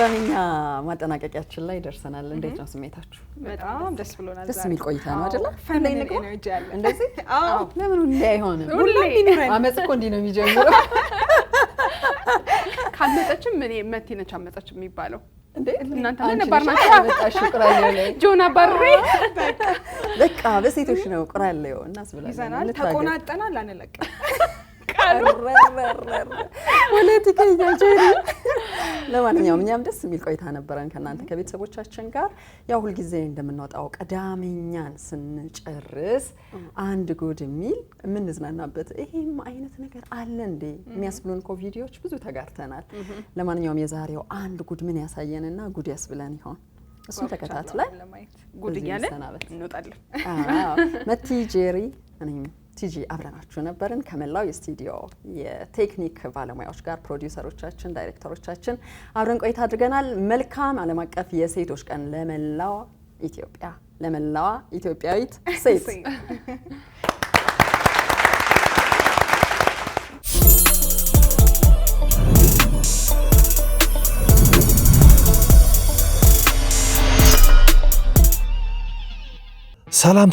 ቅዳሜኛ ማጠናቀቂያችን ላይ ደርሰናል። እንዴት ነው ስሜታችሁ? በጣም ደስ ብሎናል። ደስ የሚል ቆይታ ነው አይደል? ፈነን ኤነርጂ አለ እንደዚህ። አዎ ለምን ሁሌ አይሆንም? ሁሌ አመጽ እኮ እንዲህ ነው የሚጀምረው። ካመጣችም ምን መቲ ነች አመጣች የሚባለው እንዴ? እናንተ ምን ባርናችሁ አመጣሽ ቁራሌው ላይ ጆና ባሬ በቃ በሴቶች ነው ቁራሌው እናስብላለን። ይዘናል ተቆናጠናል አንለቅም። ፖለቲከኛ ጀሪ። ለማንኛውም እኛም ደስ የሚል ቆይታ ነበረን ከናንተ ከቤተሰቦቻችን ጋር። ያው ሁሉ ጊዜ እንደምንወጣው ቅዳሜኛን ስንጨርስ አንድ ጉድ የሚል የምንዝናናበት ይሄም አይነት ነገር አለ እንዴ የሚያስብሉን ቪዲዮዎች ብዙ ተጋርተናል። ለማንኛውም የዛሬው አንድ ጉድ ምን ያሳየንና ጉድ ያስብለን ይሆን? እሱን ተከታትለን ጉድ እያለን እንወጣለን። መቲ ጄሪ እኔም ቲጂ አብረናችሁ ነበርን ከመላው የስቱዲዮ የቴክኒክ ባለሙያዎች ጋር ፕሮዲዩሰሮቻችን፣ ዳይሬክተሮቻችን አብረን ቆይታ አድርገናል። መልካም ዓለም አቀፍ የሴቶች ቀን ለመላው ኢትዮጵያ፣ ለመላው ኢትዮጵያዊት ሴት። ሰላም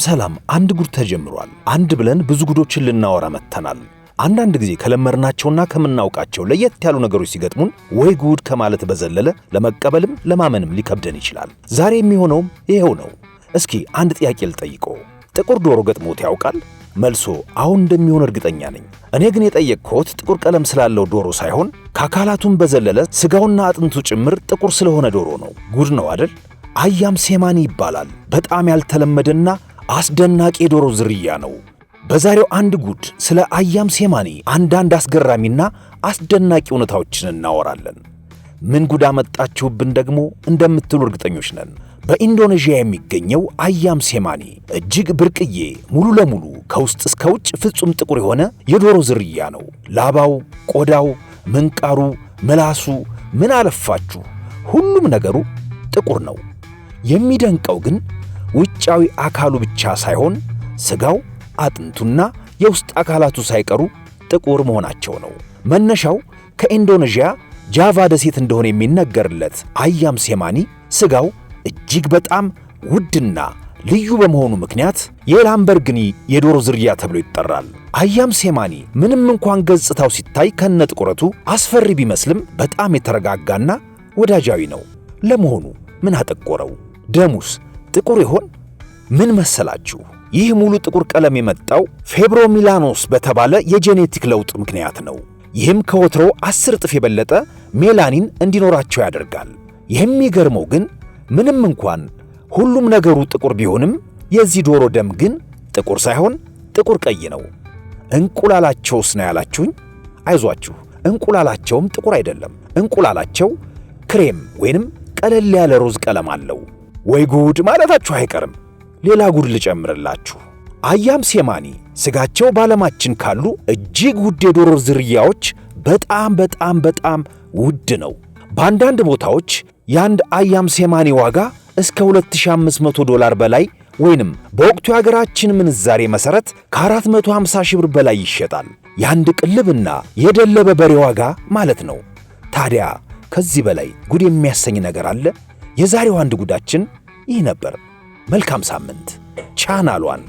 አንድ ጉድ ተጀምሯል። አንድ ብለን ብዙ ጉዶችን ልናወራ መተናል። አንዳንድ ጊዜ ከለመርናቸውና ከምናውቃቸው ለየት ያሉ ነገሮች ሲገጥሙን ወይ ጉድ ከማለት በዘለለ ለመቀበልም ለማመንም ሊከብደን ይችላል። ዛሬ የሚሆነውም ይሄው ነው። እስኪ አንድ ጥያቄ ልጠይቀው። ጥቁር ዶሮ ገጥሞት ያውቃል? መልሶ አሁን እንደሚሆን እርግጠኛ ነኝ። እኔ ግን የጠየቅኩት ጥቁር ቀለም ስላለው ዶሮ ሳይሆን ከአካላቱም በዘለለ ስጋውና አጥንቱ ጭምር ጥቁር ስለሆነ ዶሮ ነው። ጉድ ነው አይደል? አያም ሴማኒ ይባላል። በጣም ያልተለመደና አስደናቂ የዶሮ ዝርያ ነው። በዛሬው አንድ ጉድ ስለ አያም ሴማኒ አንዳንድ አስገራሚና አስደናቂ እውነታዎችን እናወራለን። ምን ጉድ አመጣችሁብን ደግሞ እንደምትሉ እርግጠኞች ነን። በኢንዶኔዥያ የሚገኘው አያም ሴማኒ እጅግ ብርቅዬ ሙሉ ለሙሉ ከውስጥ እስከ ውጭ ፍጹም ጥቁር የሆነ የዶሮ ዝርያ ነው። ላባው፣ ቆዳው፣ ምንቃሩ፣ ምላሱ ምን አለፋችሁ ሁሉም ነገሩ ጥቁር ነው። የሚደንቀው ግን ውጫዊ አካሉ ብቻ ሳይሆን ስጋው፣ አጥንቱና የውስጥ አካላቱ ሳይቀሩ ጥቁር መሆናቸው ነው። መነሻው ከኢንዶኔዥያ ጃቫ ደሴት እንደሆነ የሚነገርለት አያም ሴማኒ ስጋው እጅግ በጣም ውድና ልዩ በመሆኑ ምክንያት የላምበርግኒ የዶሮ ዝርያ ተብሎ ይጠራል። አያም ሴማኒ ምንም እንኳን ገጽታው ሲታይ ከነጥቁረቱ አስፈሪ ቢመስልም በጣም የተረጋጋና ወዳጃዊ ነው። ለመሆኑ ምን አጠቆረው? ደሙስ ጥቁር ይሆን? ምን መሰላችሁ? ይህ ሙሉ ጥቁር ቀለም የመጣው ፌብሮሚላኖስ በተባለ የጄኔቲክ ለውጥ ምክንያት ነው። ይህም ከወትሮው 10 እጥፍ የበለጠ ሜላኒን እንዲኖራቸው ያደርጋል። የሚገርመው ግን ምንም እንኳን ሁሉም ነገሩ ጥቁር ቢሆንም የዚህ ዶሮ ደም ግን ጥቁር ሳይሆን ጥቁር ቀይ ነው። እንቁላላቸውስ ነው ያላችሁኝ? አይዟችሁ፣ እንቁላላቸውም ጥቁር አይደለም። እንቁላላቸው ክሬም ወይንም ቀለል ያለ ሮዝ ቀለም አለው። ወይ ጉድ ማለታችሁ አይቀርም። ሌላ ጉድ ልጨምርላችሁ። አያም ሴማኒ ስጋቸው በዓለማችን ካሉ እጅግ ውድ የዶሮ ዝርያዎች በጣም ውድ ነው። በአንዳንድ ቦታዎች የአንድ አያም ሴማኒ ዋጋ እስከ $2500 በላይ ወይንም በወቅቱ የሀገራችን ምንዛሬ መሰረት ከ450 ሺህ ብር በላይ ይሸጣል። የአንድ ቅልብና የደለበ በሬ ዋጋ ማለት ነው። ታዲያ ከዚህ በላይ ጉድ የሚያሰኝ ነገር አለ? የዛሬው አንድ ጉዳችን ይህ ነበር። መልካም ሳምንት። ቻናሏን